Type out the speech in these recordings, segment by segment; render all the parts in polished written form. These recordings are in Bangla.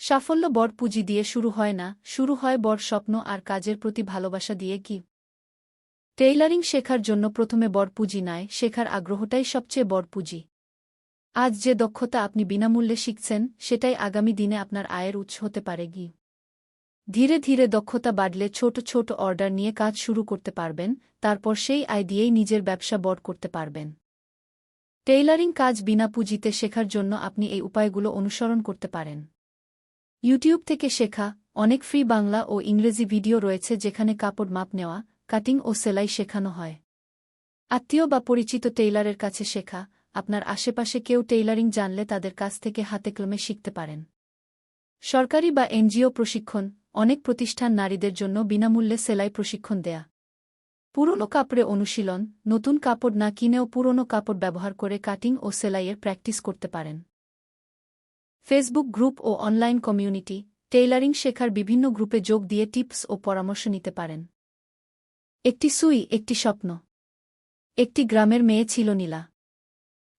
সাফল্য বড় পুঁজি দিয়ে শুরু হয় না, শুরু হয় বড় স্বপ্ন আর কাজের প্রতি ভালোবাসা দিয়ে। কি টেইলারিং শেখার জন্য প্রথমে বড় পুঁজি নয়, শেখার আগ্রহটাই সবচেয়ে বড় পুঁজি। আজ যে দক্ষতা আপনি বিনামূল্যে শিখছেন, সেটাই আগামী দিনে আপনার আয়ের উৎস হতে পারে। ধীরে ধীরে দক্ষতা বাড়লে ছোট ছোট অর্ডার নিয়ে কাজ শুরু করতে পারবেন, তারপর সেই আয় দিয়েই নিজের ব্যবসা বড় করতে পারবেন। টেইলারিং কাজ বিনা পুঁজিতে শেখার জন্য আপনি এই উপায়গুলো অনুসরণ করতে পারেন। ইউটিউব থেকে শেখা। অনেক ফ্রি বাংলা ও ইংরেজি ভিডিও রয়েছে যেখানে কাপড় মাপ নেওয়া, কাটিং ও সেলাই শেখানো হয়। আত্মীয় বা পরিচিত টেইলারের কাছে শেখা। আপনার আশেপাশে কেউ টেইলারিং জানলে তাদের কাছ থেকে হাতে কলমে শিখতে পারেন। সরকারি বা এনজিও প্রশিক্ষণ। অনেক প্রতিষ্ঠান নারীদের জন্য বিনামূল্যে সেলাই প্রশিক্ষণ দেয়া। পুরনো কাপড়ে অনুশীলন। নতুন কাপড় না কিনেও পুরনো কাপড় ব্যবহার করে কাটিং ও সেলাইয়ের প্র্যাকটিস করতে পারেন। ফেসবুক গ্রুপ ও অনলাইন কমিউনিটি। টেইলারিং শেখার বিভিন্ন গ্রুপে যোগ দিয়ে টিপস ও পরামর্শ নিতে পারেন। একটি সুই, একটি স্বপ্ন। একটি গ্রামের মেয়ে ছিল নীলা।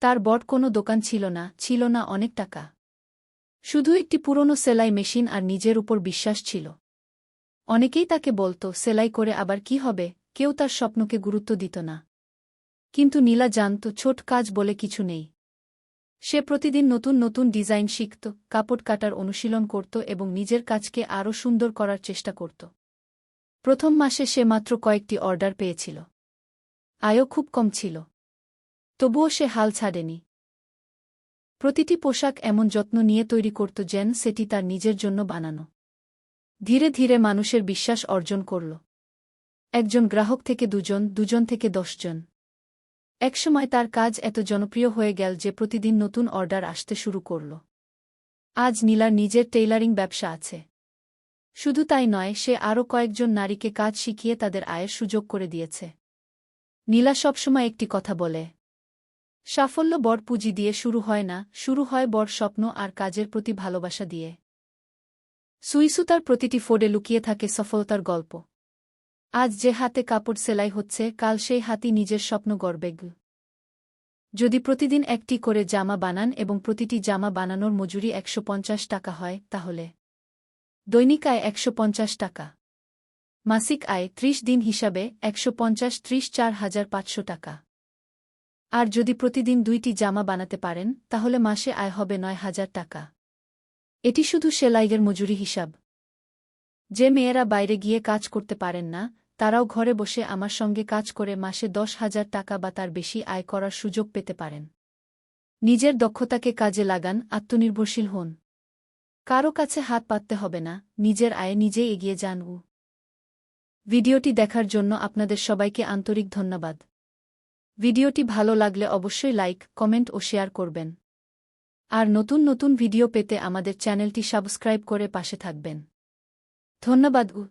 তার বড় কোনো দোকান ছিল না, ছিল না অনেক টাকা। শুধু একটি পুরনো সেলাই মেশিন আর নিজের উপর বিশ্বাস ছিল। অনেকেই তাকে বলত, সেলাই করে আবার কি হবে। কেউ তার স্বপ্নকে গুরুত্ব দিত না। কিন্তু নীলা জানত, ছোট কাজ বলে কিছু নেই। সে প্রতিদিন নতুন নতুন ডিজাইন শিখত, কাপড় কাটার অনুশীলন করত এবং নিজের কাজকে আরও সুন্দর করার চেষ্টা করত। প্রথম মাসে সে মাত্র কয়েকটি অর্ডার পেয়েছিল। আয়ও খুব কম ছিল। তবুও সে হাল ছাড়েনি। প্রতিটি পোশাক এমন যত্ন নিয়ে তৈরি করত যেন সেটি তার নিজের জন্য বানানো। ধীরে ধীরে মানুষের বিশ্বাস অর্জন করল। একজন গ্রাহক থেকে দুজন, দুজন থেকে 10 জন। একসময় তার কাজ এত জনপ্রিয় হয়ে গেল যে প্রতিদিন নতুন অর্ডার আসতে শুরু করল। আজ নীলার নিজের টেইলারিং ব্যবসা আছে। শুধু তাই নয়, সে আরও কয়েকজন নারীকে কাজ শিখিয়ে তাদের আয়ের সুযোগ করে দিয়েছে। নীলা সবসময় একটি কথা বলে, সাফল্য বড় পুঁজি দিয়ে শুরু হয় না, শুরু হয় বড় স্বপ্ন আর কাজের প্রতি ভালোবাসা দিয়ে। সুইসুতার প্রতিটি ফোড়ে লুকিয়ে থাকে সফলতার গল্প। আজ যে হাতে কাপড় সেলাই হচ্ছে, কাল সেই হাতি নিজের স্বপ্ন গড়বে। যদি প্রতিদিন একটি করে জামা বানান এবং প্রতিটি জামা বানানোর মজুরি 150 টাকা হয়, তাহলে দৈনিক আয় 150 টাকা। মাসিক আয় 30 দিন হিসাবে 150 30 4,500 টাকা। আর যদি প্রতিদিন 2টি জামা বানাতে পারেন, তাহলে মাসে আয় হবে 9,000 টাকা। এটি শুধু সেলাইয়ের মজুরি হিসাব। যে মেয়েরা বাইরে গিয়ে কাজ করতে পারেন না, তারাও ঘরে বসে আমার সঙ্গে কাজ করে মাসে 10,000 টাকা বা তার বেশি আয় করার সুযোগ পেতে পারেন। নিজের দক্ষতাকে কাজে লাগান, আত্মনির্ভরশীল হন। কারো কাছে হাত পাততে হবে না, নিজের আয়ে নিজেই এগিয়ে যান। ভিডিওটি দেখার জন্য আপনাদের সবাইকে আন্তরিক ধন্যবাদ। ভিডিওটি ভালো লাগলে অবশ্যই লাইক, কমেন্ট ও শেয়ার করবেন। আর নতুন নতুন ভিডিও পেতে আমাদের চ্যানেলটি সাবস্ক্রাইব করে পাশে থাকবেন। ধন্যবাদ।